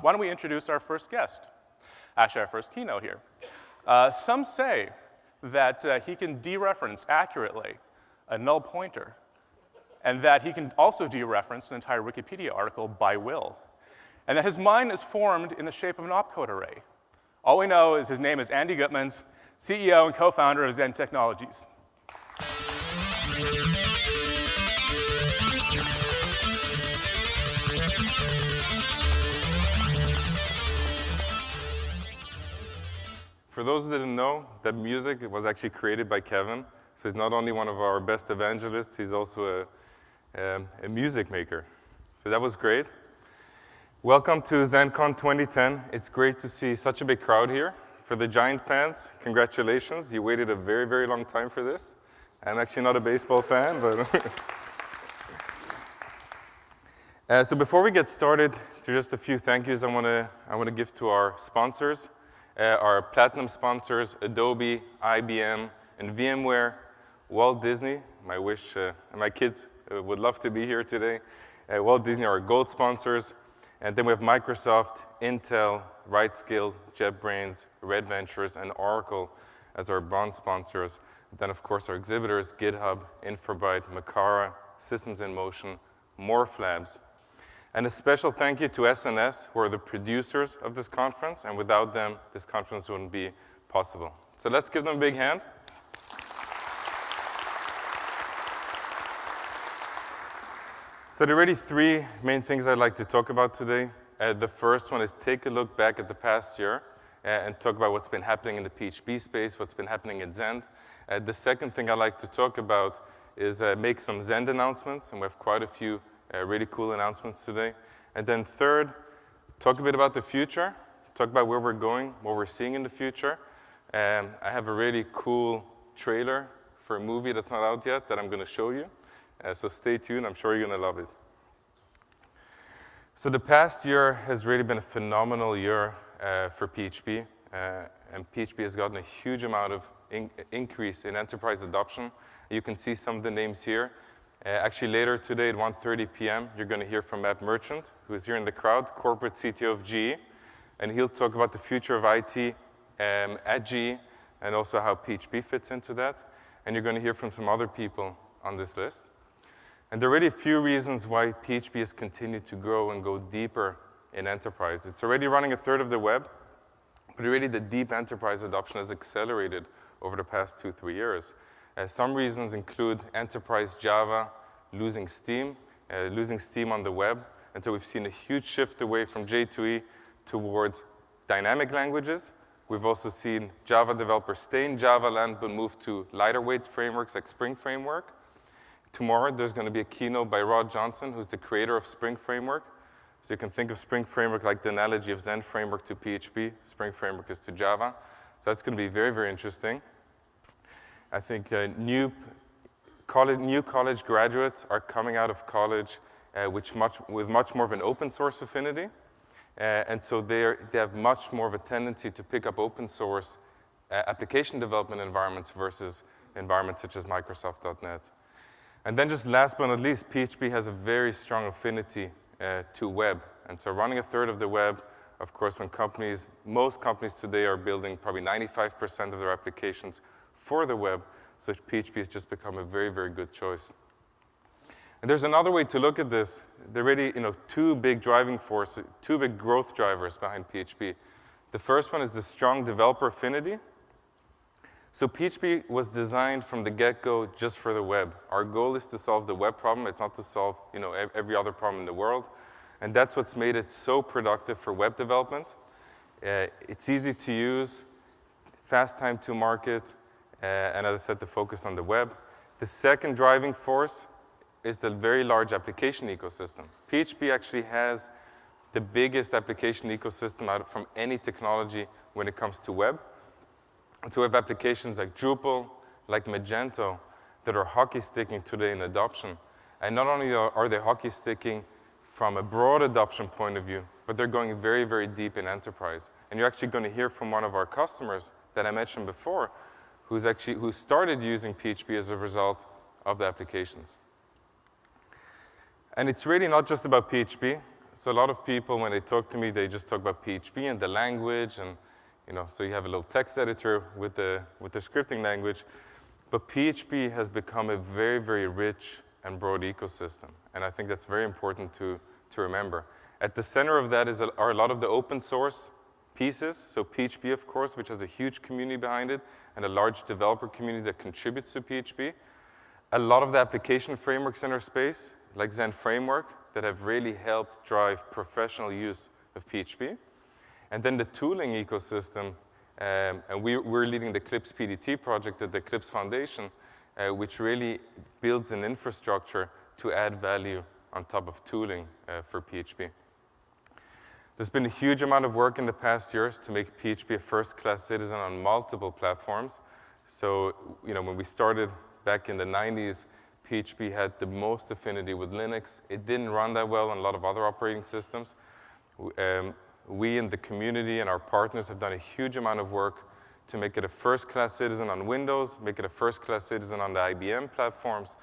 why don't we introduce our first guest? Actually, our first keynote here. Some say that he can dereference accurately a null pointer, and that he can also dereference an entire Wikipedia article by will, and that his mind is formed in the shape of an opcode array. All we know is his name is Andy Gutman, CEO and co-founder of Zend Technologies. For those who didn't know, that music was actually created by Kevin. So he's not only one of our best evangelists, he's also a music maker. So that was great. Welcome to ZendCon 2010. It's great to see such a big crowd here. For the Giant fans, congratulations. You waited a very, very long time for this. I'm actually not a baseball fan, but so before we get started, to just a few thank yous I want to give to our sponsors. Our platinum sponsors, Adobe, IBM, and VMware, Walt Disney. My kids would love to be here today. Walt Disney are our gold sponsors. And then we have Microsoft, Intel, RightScale, JetBrains, Red Ventures, and Oracle as our bronze sponsors. Then, of course, our exhibitors, GitHub, Infrabyte, Makara, Systems in Motion, Morph Labs. And a special thank you to SNS, who are the producers of this conference, and without them, this conference wouldn't be possible. So let's give them a big hand. So there are really three main things I'd like to talk about today. The first one is take a look back at the past year and talk about what's been happening in the PHP space, what's been happening at Zend. The second thing I'd like to talk about is make some Zend announcements, and we have quite a few really cool announcements today. And then third, talk a bit about the future, talk about where we're going, what we're seeing in the future. I have a really cool trailer for a movie that's not out yet that I'm going to show you. So stay tuned, I'm sure you're going to love it. So the past year has really been a phenomenal year for PHP, and PHP has gotten a huge amount of increase in enterprise adoption. You can see some of the names here. Actually, later today at 1:30 p.m., you're going to hear from Matt Merchant, who is here in the crowd, corporate CTO of GE, and he'll talk about the future of IT at GE and also how PHP fits into that. And you're going to hear from some other people on this list. And there are already a few reasons why PHP has continued to grow and go deeper in enterprise. It's already running a third of the web, but already the deep enterprise adoption has accelerated over the past 2-3 years. Some reasons include enterprise Java losing steam on the web. And so we've seen a huge shift away from J2E towards dynamic languages. We've also seen Java developers stay in Java land but move to lighter weight frameworks like Spring Framework. Tomorrow, there's going to be a keynote by Rod Johnson, who's the creator of Spring Framework. So you can think of Spring Framework like the analogy of Zend Framework to PHP. Spring Framework is to Java. So that's going to be very, very interesting. I think new college graduates are coming out of college with much more of an open source affinity. And so they have much more of a tendency to pick up open source application development environments versus environments such as Microsoft.NET. And then just last but not least, PHP has a very strong affinity to web. And so running a third of the web, of course, when most companies today are building probably 95% of their applications for the web, so PHP has just become a very, very good choice. And there's another way to look at this. There are really two big growth drivers behind PHP. The first one is the strong developer affinity. So PHP was designed from the get-go just for the web. Our goal is to solve the web problem. It's not to solve every other problem in the world. And that's what's made it so productive for web development. It's easy to use, fast time to market, and as I said, the focus on the web. The second driving force is the very large application ecosystem. PHP actually has the biggest application ecosystem out from any technology when it comes to web. And so we have applications like Drupal, like Magento, that are hockey sticking today in adoption. And not only are they hockey sticking from a broad adoption point of view, but they're going very, very deep in enterprise. And you're actually going to hear from one of our customers that I mentioned before, who started using PHP as a result of the applications. And it's really not just about PHP. So a lot of people, when they talk to me, they just talk about PHP and the language, and so you have a little text editor with the scripting language. But PHP has become a very, very rich and broad ecosystem, and I think that's very important to remember. At the center of that are a lot of the open source pieces. So PHP, of course, which has a huge community behind it, and a large developer community that contributes to PHP. A lot of the application frameworks in our space, like Zend Framework, that have really helped drive professional use of PHP. And then the tooling ecosystem, and we're leading the Eclipse PDT project at the Eclipse Foundation, which really builds an infrastructure to add value on top of tooling for PHP. There's been a huge amount of work in the past years to make PHP a first-class citizen on multiple platforms. So, when we started back in the 90s, PHP had the most affinity with Linux. It didn't run that well on a lot of other operating systems. We in the community and our partners have done a huge amount of work to make it a first-class citizen on Windows, make it a first-class citizen on the IBM platforms.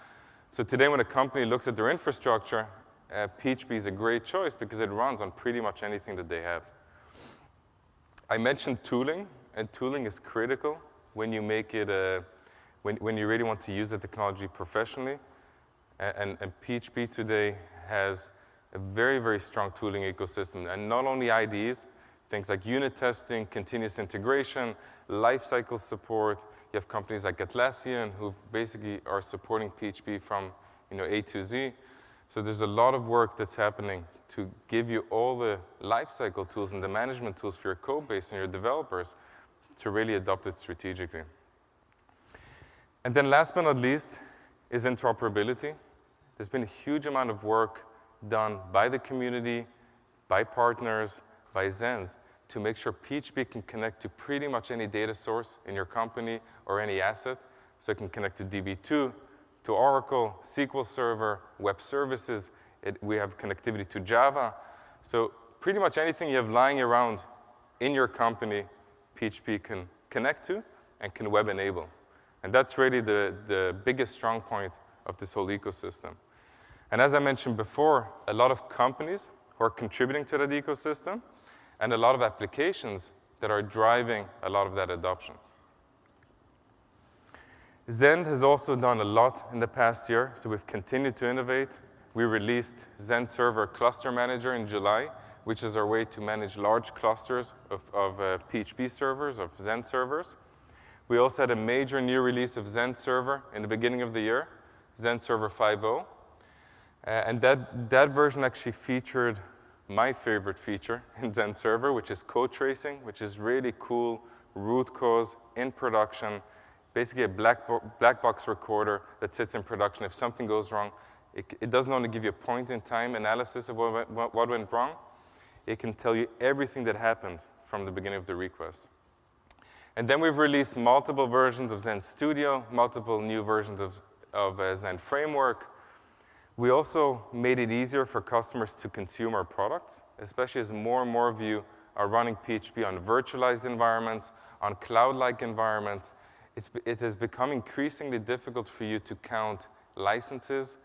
So today when a company looks at their infrastructure, PHP is a great choice because it runs on pretty much anything that they have. I mentioned tooling, and tooling is critical when you make it when you really want to use the technology professionally. And PHP today has a very, very strong tooling ecosystem, and not only IDEs, things like unit testing, continuous integration, lifecycle support. You have companies like Atlassian who basically are supporting PHP from A to Z. So there's a lot of work that's happening to give you all the lifecycle tools and the management tools for your code base and your developers to really adopt it strategically. And then last but not least is interoperability. There's been a huge amount of work done by the community, by partners, by Zend, to make sure PHP can connect to pretty much any data source in your company or any asset. So it can connect to DB2, to Oracle, SQL Server, web services. We have connectivity to Java. So pretty much anything you have lying around in your company, PHP can connect to and can web enable. And that's really the biggest strong point of this whole ecosystem. And as I mentioned before, a lot of companies who are contributing to that ecosystem and a lot of applications that are driving a lot of that adoption. Zend has also done a lot in the past year, so we've continued to innovate. We released Zend Server Cluster Manager in July, which is our way to manage large clusters of PHP servers, of Zend servers. We also had a major new release of Zend Server in the beginning of the year, Zend Server 5.0. And that version actually featured my favorite feature in Zend Server, which is code tracing, which is really cool root cause in production, basically a black box recorder that sits in production. If something goes wrong, it doesn't only give you a point-in-time analysis of what went wrong, it can tell you everything that happened from the beginning of the request. And then we've released multiple versions of Zend Studio, multiple new versions of Zend Framework. We also made it easier for customers to consume our products, especially as more and more of you are running PHP on virtualized environments, on cloud-like environments. It has become increasingly difficult for you to count licenses,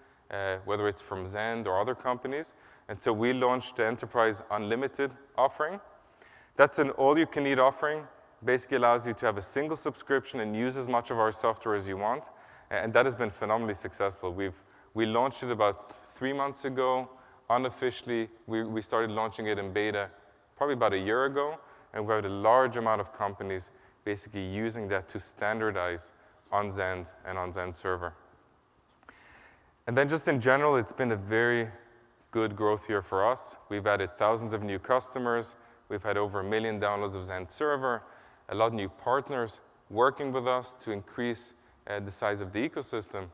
whether it's from Zend or other companies. And so we launched the Enterprise Unlimited offering. That's an all-you-can-eat offering. Basically allows you to have a single subscription and use as much of our software as you want. And that has been phenomenally successful. We launched it about 3 months ago. Unofficially, we started launching it in beta probably about a year ago. And we had a large amount of companies basically using that to standardize on Zend and on Zend Server. And then just in general, it's been a very good growth year for us. We've added thousands of new customers. We've had over 1 million downloads of Zend Server, a lot of new partners working with us to increase the size of the ecosystem.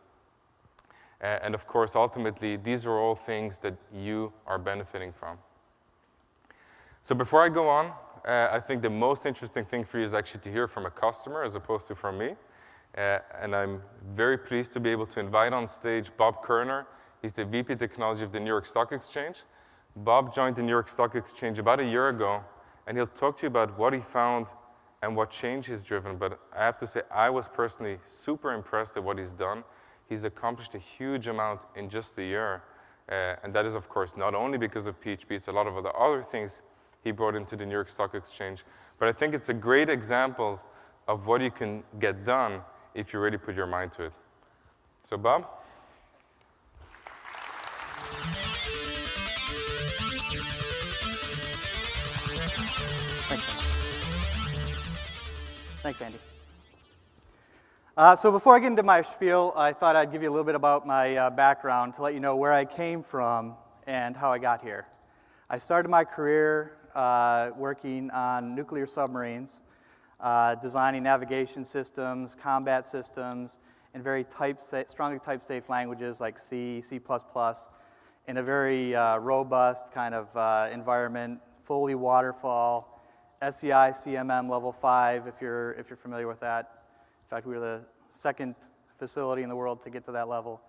And of course, ultimately, these are all things that you are benefiting from. So before I go on, I think the most interesting thing for you is actually to hear from a customer as opposed to from me. And I'm very pleased to be able to invite on stage Bob Kerner. He's the VP Technology of the New York Stock Exchange. Bob joined the New York Stock Exchange about a year ago, and he'll talk to you about what he found and what change he's driven. But I have to say, I was personally super impressed at what he's done. He's accomplished a huge amount in just a year. And that is, of course, not only because of PHP, it's a lot of other things he brought into the New York Stock Exchange. But I think it's a great example of what you can get done if you really put your mind to it. So, Bob? Thanks, Andy. Thanks, Andy. So before I get into my spiel, I thought I'd give you a little bit about my background to let you know where I came from and how I got here. I started my career working on nuclear submarines, designing navigation systems, combat systems, in very strongly type-safe languages like C, C++, in a very robust kind of environment, fully waterfall, SCI, CMM level 5, if you're familiar with that. In fact, we were the second facility in the world to get to that level.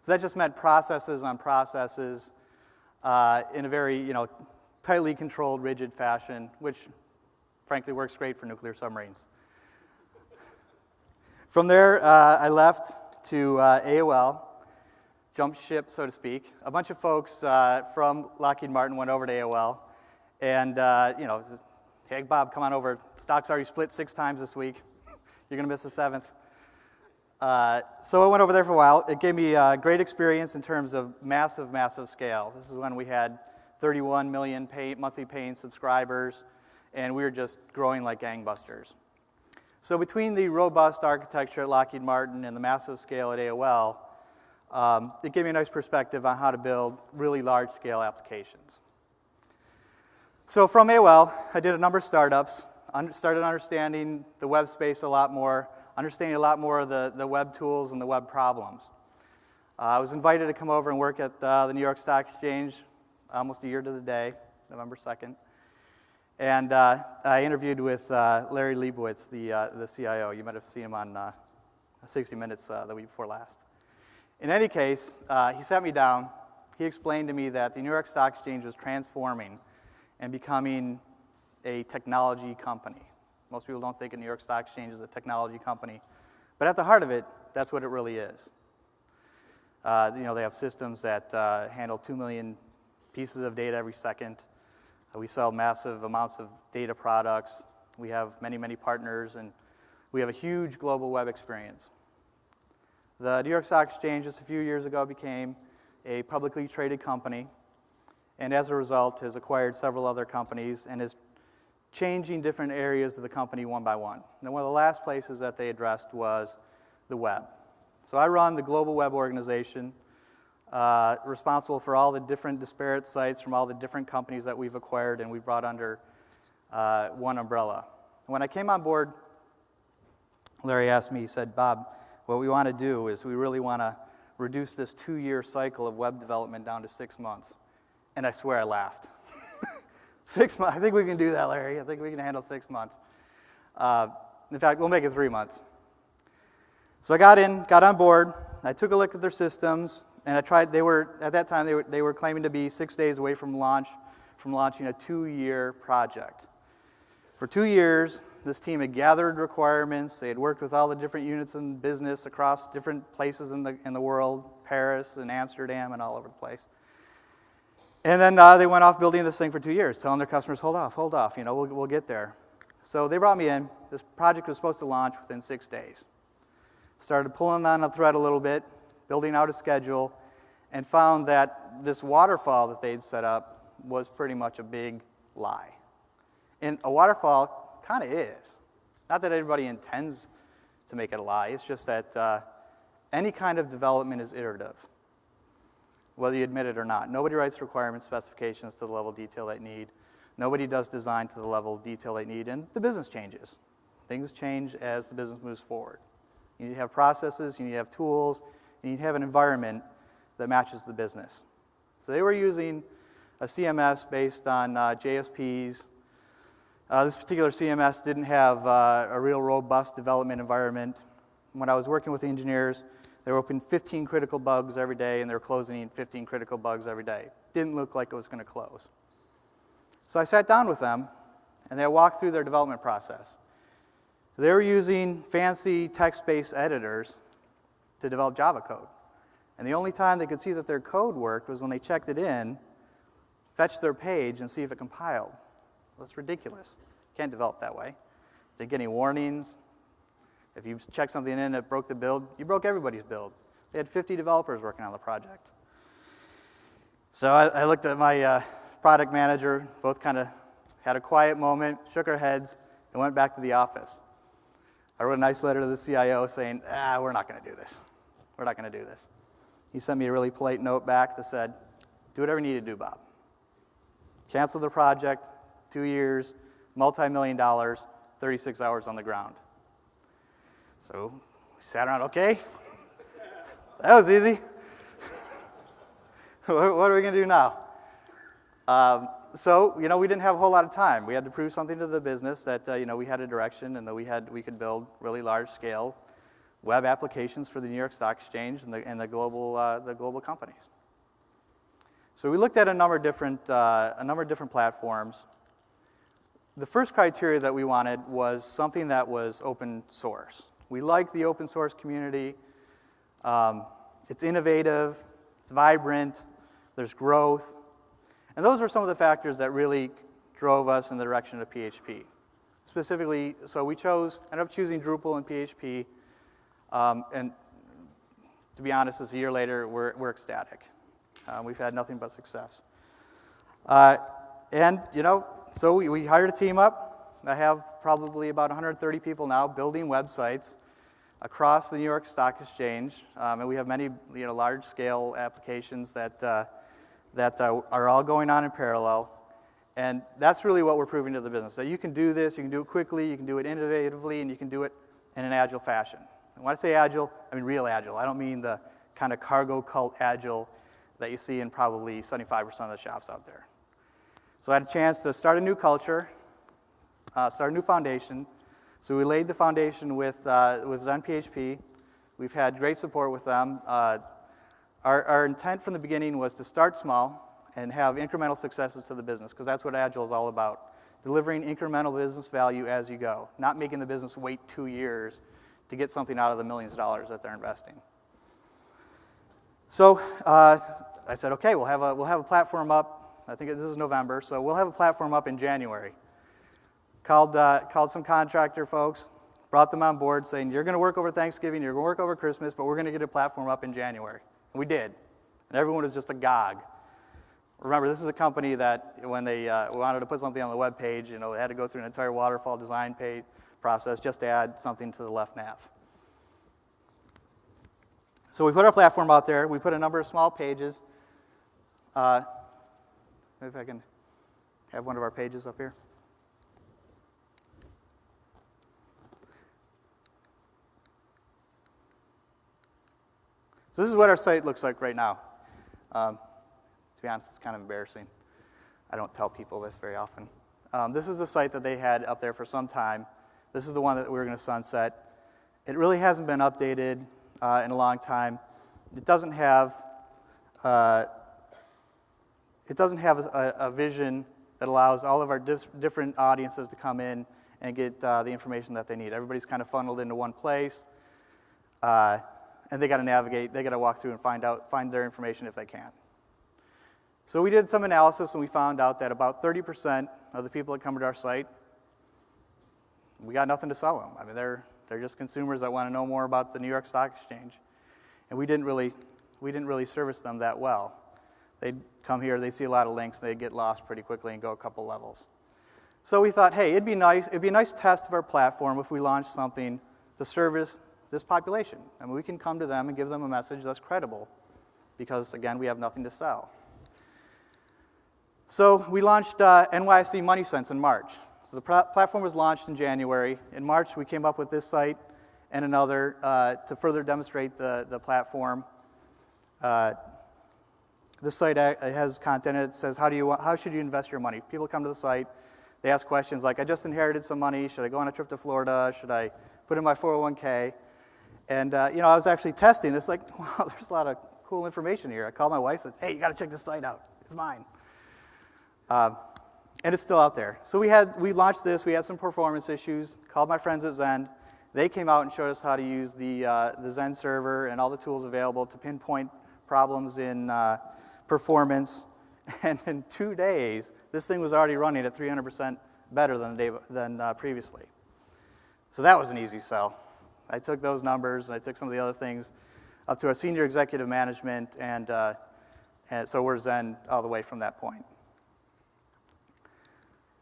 So that just meant processes on processes in a very, tightly controlled, rigid fashion, which frankly works great for nuclear submarines. From there, I left to AOL, jumped ship, so to speak. A bunch of folks from Lockheed Martin went over to AOL, and hey, Bob, come on over. Stock's already split 6 times this week. You're going to miss the 7th. So I went over there for a while. It gave me great experience in terms of massive, massive scale. This is when we had 31 million monthly paying subscribers, and we were just growing like gangbusters. So between the robust architecture at Lockheed Martin and the massive scale at AOL, it gave me a nice perspective on how to build really large-scale applications. So from AOL, I did a number of startups, started understanding the web space a lot more, understanding a lot more of the web tools and the web problems. I was invited to come over and work at the New York Stock Exchange almost a year to the day, November 2nd. And I interviewed with Larry Leibowitz, the CIO. You might have seen him on 60 Minutes the week before last. In any case, he sat me down. He explained to me that the New York Stock Exchange was transforming and becoming a technology company. Most people don't think of New York Stock Exchange as a technology company. But at the heart of it, that's what it really is. They have systems that handle 2 million pieces of data every second. We sell massive amounts of data products. We have many, many partners, and we have a huge global web experience. The New York Stock Exchange just a few years ago became a publicly traded company, and as a result has acquired several other companies and is changing different areas of the company one by one. And one of the last places that they addressed was the web. So I run the global web organization, responsible for all the different disparate sites from all the different companies that we've acquired and we've brought under one umbrella. When I came on board, Larry asked me, he said, Bob, what we want to do is we really want to reduce this 2-year cycle of web development down to 6 months. And I swear I laughed. 6 months, I think we can do that, Larry. I think we can handle 6 months. In fact, we'll make it 3 months. So I got on board, I took a look at their systems, and I tried, at that time, they were claiming to be 6 days away from launching a 2-year project. For 2 years, this team had gathered requirements, they had worked with all the different units in business across different places in the world, Paris and Amsterdam and all over the place. And then they went off building this thing for 2 years, telling their customers, hold off, we'll get there. So they brought me in. This project was supposed to launch within 6 days. Started pulling on the thread a little bit, building out a schedule, and found that this waterfall that they'd set up was pretty much a big lie. And a waterfall kind of is. Not that everybody intends to make it a lie, it's just that any kind of development is iterative, whether you admit it or not. Nobody writes requirement specifications to the level of detail they need. Nobody does design to the level of detail they need, and the business changes. Things change as the business moves forward. You need to have processes, you need to have tools, you need to have an environment that matches the business. So they were using a CMS based on JSPs. This particular CMS didn't have a real robust development environment. When I was working with the engineers, they were opening 15 critical bugs every day, and they were closing 15 critical bugs every day. Didn't look like it was going to close. So I sat down with them, and they walked through their development process. They were using fancy text-based editors to develop Java code. And the only time they could see that their code worked was when they checked it in, fetched their page, and see if it compiled. That's ridiculous. Can't develop that way. Didn't get any warnings. If you checked something in that broke the build, you broke everybody's build. They had 50 developers working on the project. So I looked at my product manager, both kind of had a quiet moment, shook our heads, and went back to the office. I wrote a nice letter to the CIO saying, we're not going to do this. We're not going to do this. He sent me a really polite note back that said, do whatever you need to do, Bob. Cancel the project, 2 years, multi-million dollars, 36 hours on the ground. So we sat around, okay, that was easy. What are we going to do now? So, we didn't have a whole lot of time. We had to prove something to the business that, we had a direction and that we could build really large-scale web applications for the New York Stock Exchange and the global companies. So we looked at a number of different platforms. The first criteria that we wanted was something that was open source. We like the open source community. It's innovative, it's vibrant, there's growth. And those were some of the factors that really drove us in the direction of PHP. Specifically, so we ended up choosing Drupal and PHP. And to be honest, this a year later, we're ecstatic. We've had nothing but success. So we hired a team up. I have probably about 130 people now building websites across the New York Stock Exchange. And we have many large-scale applications that are all going on in parallel. And that's really what we're proving to the business, that you can do this, you can do it quickly, you can do it innovatively, and you can do it in an agile fashion. And when I say agile, I mean real agile. I don't mean the kind of cargo cult agile that you see in probably 75% of the shops out there. So I had a chance to start a new culture, start a new foundation. So we laid the foundation with Zend PHP. We've had great support with them. Our intent from the beginning was to start small and have incremental successes to the business, because that's what agile is all about. Delivering incremental business value as you go, not making the business wait 2 years to get something out of the millions of dollars that they're investing. So I said, okay, we'll have a platform up. I think this is November, so we'll have a platform up in January. Called some contractor folks, brought them on board, saying, you're going to work over Thanksgiving, you're going to work over Christmas, but we're going to get a platform up in January. And we did, and everyone was just agog. Remember, this is a company that when they wanted to put something on the web page, they had to go through an entire waterfall design process just to add something to the left nav. So we put our platform out there. We put a number of small pages. Maybe if I can have one of our pages up here. So this is what our site looks like right now. To be honest, it's kind of embarrassing. I don't tell people this very often. This is the site that they had up there for some time. This is the one that we were going to sunset. It really hasn't been updated in a long time. It doesn't have a vision that allows all of our different audiences to come in and get the information that they need. Everybody's kind of funneled into one place, and they got to navigate. They got to walk through and find their information if they can. So we did some analysis, and we found out that about 30% of the people that come to our site, we got nothing to sell them. I mean, they're just consumers that want to know more about the New York Stock Exchange, and we didn't really service them that well. They'd come here, they see a lot of links, they'd get lost pretty quickly and go a couple levels. So we thought, hey, it'd be a nice test of our platform if we launched something to service this population. I mean, we can come to them and give them a message that's credible, because again, we have nothing to sell. So we launched NYSE Money Sense in March. So the platform was launched in January. In March, we came up with this site and another to further demonstrate the platform. This site has content that says, how should you invest your money? People come to the site, they ask questions like, I just inherited some money, should I go on a trip to Florida? Should I put in my 401k? And I was actually testing this, like, wow, there's a lot of cool information here. I called my wife and said, hey, you got to check this site out. It's mine. And it's still out there. So we launched this. We had some performance issues. Called my friends at Zend. They came out and showed us how to use the Zend server and all the tools available to pinpoint problems in performance, and in 2 days, this thing was already running at 300% better than previously. So that was an easy sell. I took those numbers, and I took some of the other things up to our senior executive management, and so we're Zend all the way from that point.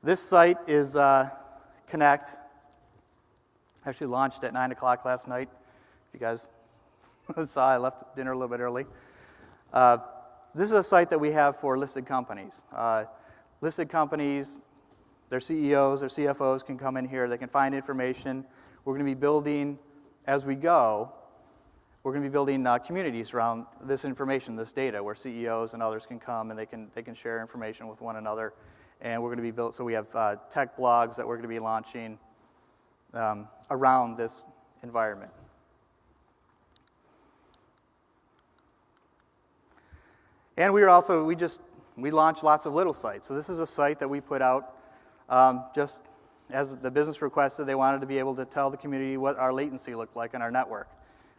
This site is Connect. Actually launched at 9 o'clock last night. If you guys saw, I left dinner a little bit early. This is a site that we have for listed companies. Listed companies, their CEOs, their CFOs can come in here. They can find information. We're going to be building, as we go, we're going to be building communities around this information, this data, where CEOs and others can come and they can share information with one another. And we're going to be so we have tech blogs that we're going to be launching around this environment. And we launched lots of little sites. So this is a site that we put out just as the business requested. They wanted to be able to tell the community what our latency looked like on our network.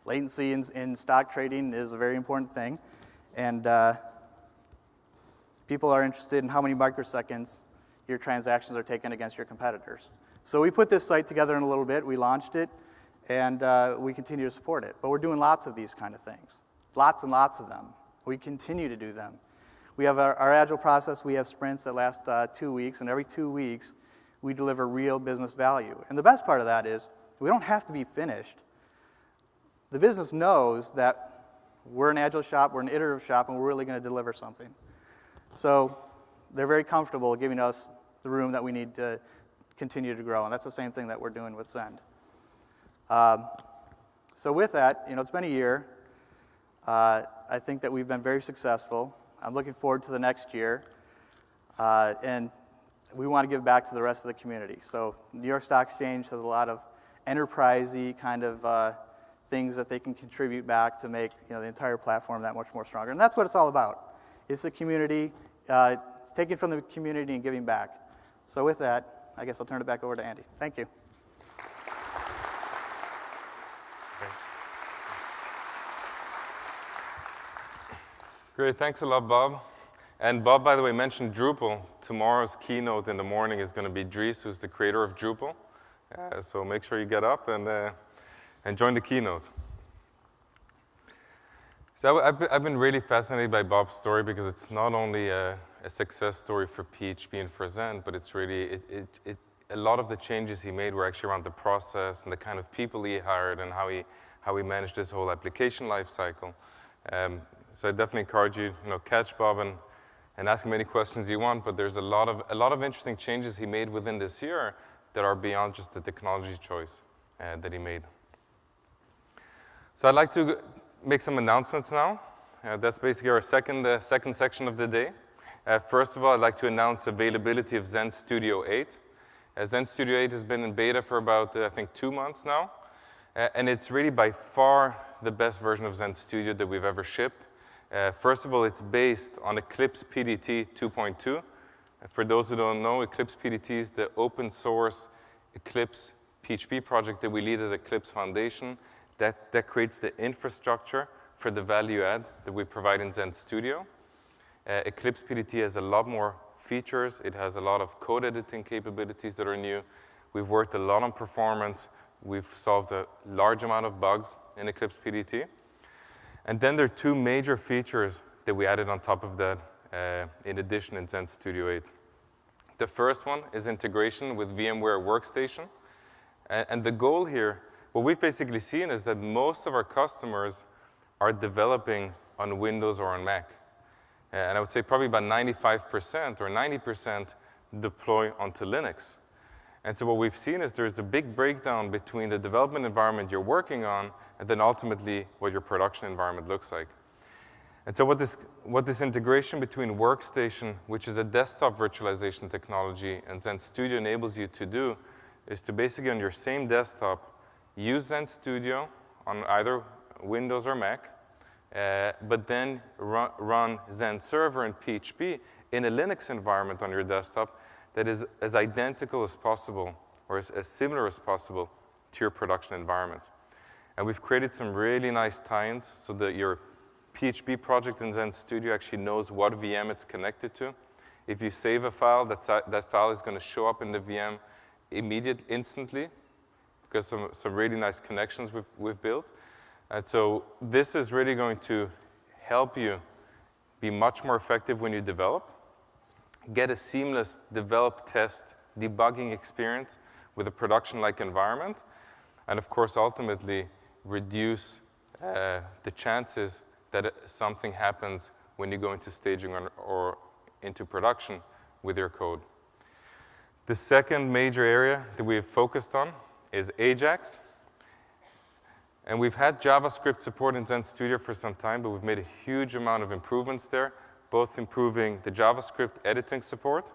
Latency in stock trading is a very important thing, and people are interested in how many microseconds your transactions are taken against your competitors. So we put this site together in a little bit. We launched it, and we continue to support it. But we're doing lots of these kind of things, lots and lots of them. We continue to do them. We have our agile process. We have sprints that last 2 weeks, and every 2 weeks, we deliver real business value. And the best part of that is we don't have to be finished. The business knows that we're an agile shop, we're an iterative shop, and we're really going to deliver something. So they're very comfortable giving us the room that we need to continue to grow, and that's the same thing that we're doing with Zend. So with that, it's been a year. I think that we've been very successful. I'm looking forward to the next year, and we want to give back to the rest of the community. So New York Stock Exchange has a lot of enterprisey kind of things that they can contribute back to make the entire platform that much more stronger. And that's what it's all about. It's the community, taking from the community and giving back. So with that, I guess I'll turn it back over to Andy. Thank you. Great, thanks a lot, Bob. And Bob, by the way, mentioned Drupal. Tomorrow's keynote in the morning is going to be Dries, who's the creator of Drupal. So make sure you get up and join the keynote. So I've been really fascinated by Bob's story because it's not only a success story for PHP and for Zend, but it's really, a lot of the changes he made were actually around the process and the kind of people he hired and how he managed this whole application lifecycle. So I definitely encourage you, catch Bob and ask him any questions you want, but there's a lot of interesting changes he made within this year that are beyond just the technology choice that he made. So I'd like to make some announcements now. That's basically our second section of the day. First of all, I'd like to announce availability of Zend Studio 8. Zend Studio 8 has been in beta for about, I think, 2 months now. And it's really by far the best version of Zend Studio that we've ever shipped. First of all, it's based on Eclipse PDT 2.2. For those who don't know, Eclipse PDT is the open source Eclipse PHP project that we lead at Eclipse Foundation that creates the infrastructure for the value add that we provide in Zend Studio. Eclipse PDT has a lot more features. It has a lot of code editing capabilities that are new. We've worked a lot on performance. We've solved a large amount of bugs in Eclipse PDT. And then there are 2 major features that we added on top of that in addition in Zend Studio 8. The first one is integration with VMware Workstation. And the goal here, what we've basically seen is that most of our customers are developing on Windows or on Mac. And I would say probably about 95% or 90% deploy onto Linux. And so what we've seen is there's a big breakdown between the development environment you're working on and then ultimately what your production environment looks like. And so what this integration between Workstation, which is a desktop virtualization technology, and Zend Studio enables you to do is to basically on your same desktop use Zend Studio on either Windows or Mac, but then run Zend Server and PHP in a Linux environment on your desktop that is as identical as possible or as similar as possible to your production environment. And we've created some really nice tie-ins so that your PHP project in Zend Studio actually knows what VM it's connected to. If you save a file, that file is going to show up in the VM instantly, because some really nice connections we've built. And so this is really going to help you be much more effective when you develop, get a seamless develop, test, debugging experience with a production-like environment, and of course, ultimately, reduce the chances that something happens when you go into staging or into production with your code. The second major area that we've focused on is Ajax. And we've had JavaScript support in Zend Studio for some time, but we've made a huge amount of improvements there, both improving the JavaScript editing support.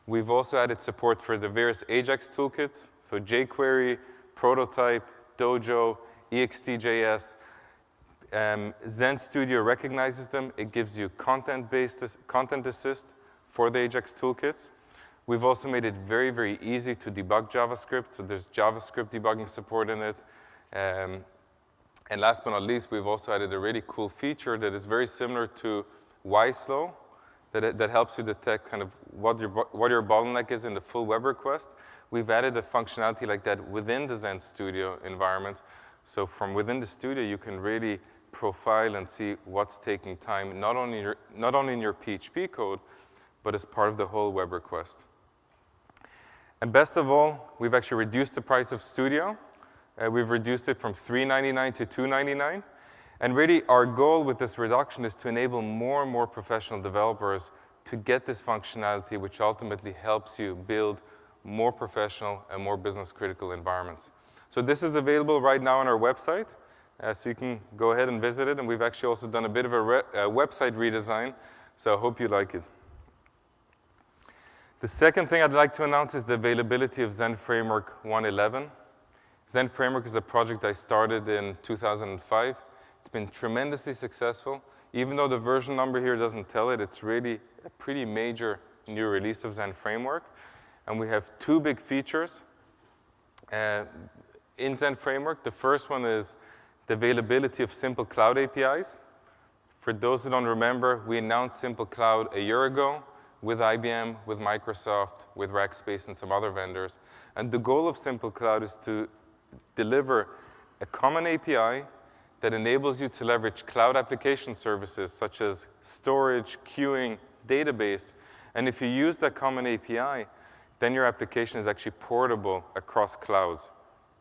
We've also added support for the various Ajax toolkits, so jQuery, Prototype, Dojo, EXT.js. Zend Studio recognizes them. It gives you content assist for the Ajax toolkits. We've also made it very, very easy to debug JavaScript, so there's JavaScript debugging support in it. And last but not least, we've also added a really cool feature that is very similar to YSlow, that helps you detect kind of what your bottleneck is in the full web request. We've added a functionality like that within the Zend Studio environment. So from within the studio, you can really profile and see what's taking time, not only in your PHP code, but as part of the whole web request. And best of all, we've actually reduced the price of Studio. We've reduced it from $3.99 to $2.99. And really, our goal with this reduction is to enable more and more professional developers to get this functionality, which ultimately helps you build more professional and more business-critical environments. So this is available right now on our website, so you can go ahead and visit it. And we've actually also done a bit of a website redesign, so I hope you like it. The second thing I'd like to announce is the availability of Zend Framework 1.11. Zend Framework is a project I started in 2005. It's been tremendously successful. Even though the version number here doesn't tell it, it's really a pretty major new release of Zend Framework. And we have two big features in Zend Framework. The first one is the availability of simple cloud APIs. For those who don't remember, we announced Simple Cloud a year ago with IBM, with Microsoft, with Rackspace, and some other vendors. And the goal of Simple Cloud is to deliver a common API that enables you to leverage cloud application services such as storage, queuing, database. And if you use that common API, then your application is actually portable across clouds.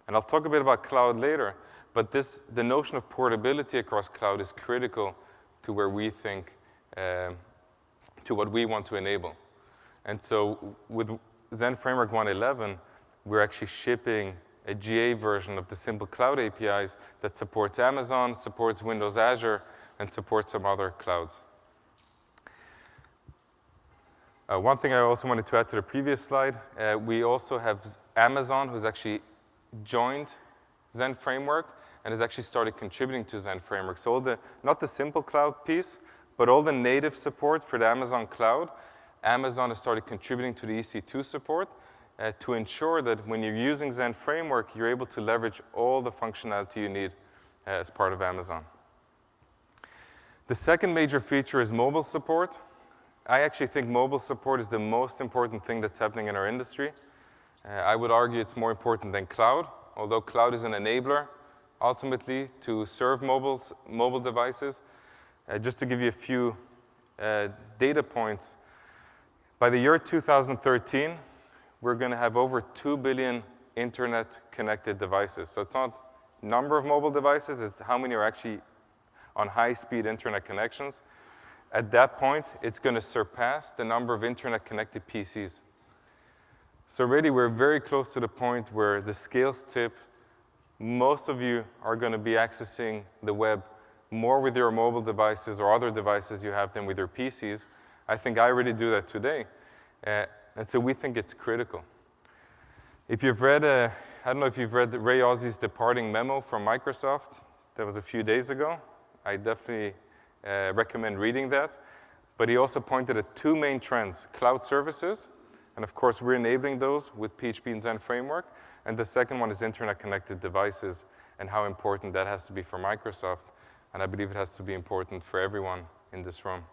And I'll talk a bit about cloud later, but the notion of portability across cloud is critical to where we think, to what we want to enable. And so with Zend Framework 1.11, we're actually shipping a GA version of the Simple Cloud APIs that supports Amazon, supports Windows Azure, and supports some other clouds. One thing I also wanted to add to the previous slide, we also have Amazon, who's actually joined Zend Framework and has actually started contributing to Zend Framework. So not the Simple Cloud piece, but all the native support for the Amazon cloud, Amazon has started contributing to the EC2 support to ensure that when you're using Zend Framework, you're able to leverage all the functionality you need as part of Amazon. The second major feature is mobile support. I actually think mobile support is the most important thing that's happening in our industry. I would argue it's more important than cloud, although cloud is an enabler, ultimately, to serve mobile devices. Just to give you a few data points, by the year 2013, we're going to have over 2 billion internet-connected devices. So it's not number of mobile devices, it's how many are actually on high-speed internet connections. At that point, it's going to surpass the number of internet-connected PCs. So really, we're very close to the point where the scales tip. Most of you are going to be accessing the web more with your mobile devices or other devices you have than with your PCs. I think I already do that today. And so we think it's critical. If you've read, I don't know if you've read Ray Ozzy's departing memo from Microsoft. That was a few days ago. I definitely recommend reading that. But he also pointed at two main trends, cloud services, and of course we're enabling those with PHP and Zend Framework. And the second one is internet-connected devices and how important that has to be for Microsoft. and I believe it has to be important for everyone in this room.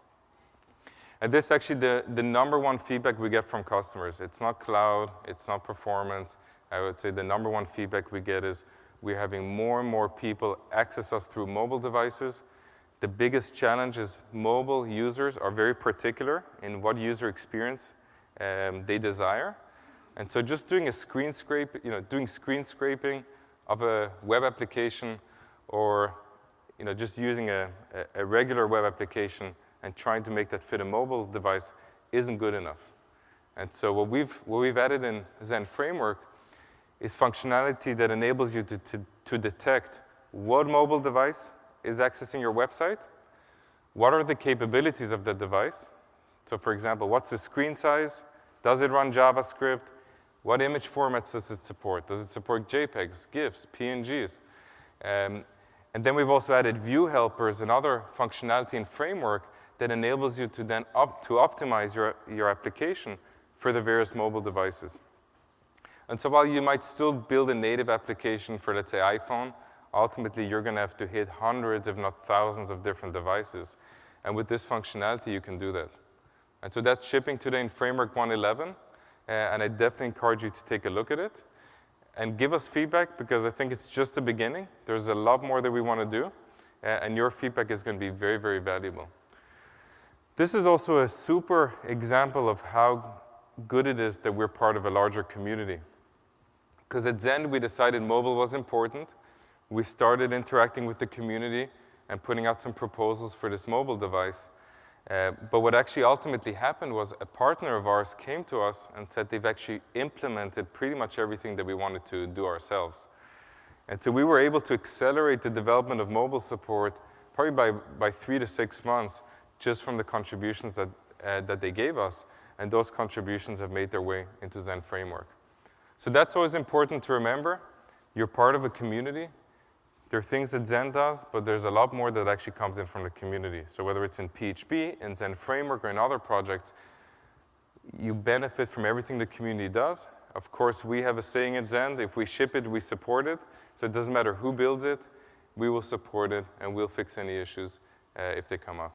And this is actually the number one feedback we get from customers. It's not cloud, it's not performance. I would say the number one feedback we get is we're having more and more people access us through mobile devices. The biggest challenge is mobile users are very particular in what user experience they desire. And so just doing a screen scrape, doing screen scraping of a web application, or just using a regular web application and trying to make that fit a mobile device isn't good enough. And so what we've added in Zend Framework is functionality that enables you to detect what mobile device is accessing your website, what are the capabilities of that device. So for example, what's the screen size? Does it run JavaScript? What image formats does it support? Does it support JPEGs, GIFs, PNGs? And then we've also added view helpers and other functionality in Framework that enables you to then optimize your application for the various mobile devices. And so while you might still build a native application for, let's say, iPhone, ultimately you're going to have to hit hundreds, if not thousands, of different devices. And with this functionality, you can do that. And so that's shipping today in Framework 1.11. And I definitely encourage you to take a look at it and give us feedback, because I think it's just the beginning. There's a lot more that we want to do, and your feedback is going to be very, very valuable. This is also a super example of how good it is that we're part of a larger community. Because at Zend, we decided mobile was important. We started interacting with the community and putting out some proposals for this mobile device. But what actually ultimately happened was a partner of ours came to us and said they've actually implemented pretty much everything that we wanted to do ourselves. And so we were able to accelerate the development of mobile support probably by 3 to 6 months just from the contributions that they gave us. And those contributions have made their way into Zend Framework. So that's always important to remember. You're part of a community. There are things that Zend does, but there's a lot more that actually comes in from the community. So whether it's in PHP, in Zend Framework, or in other projects, you benefit from everything the community does. Of course, we have a saying at Zend: if we ship it, we support it. So it doesn't matter who builds it, we will support it, and we'll fix any issues if they come up.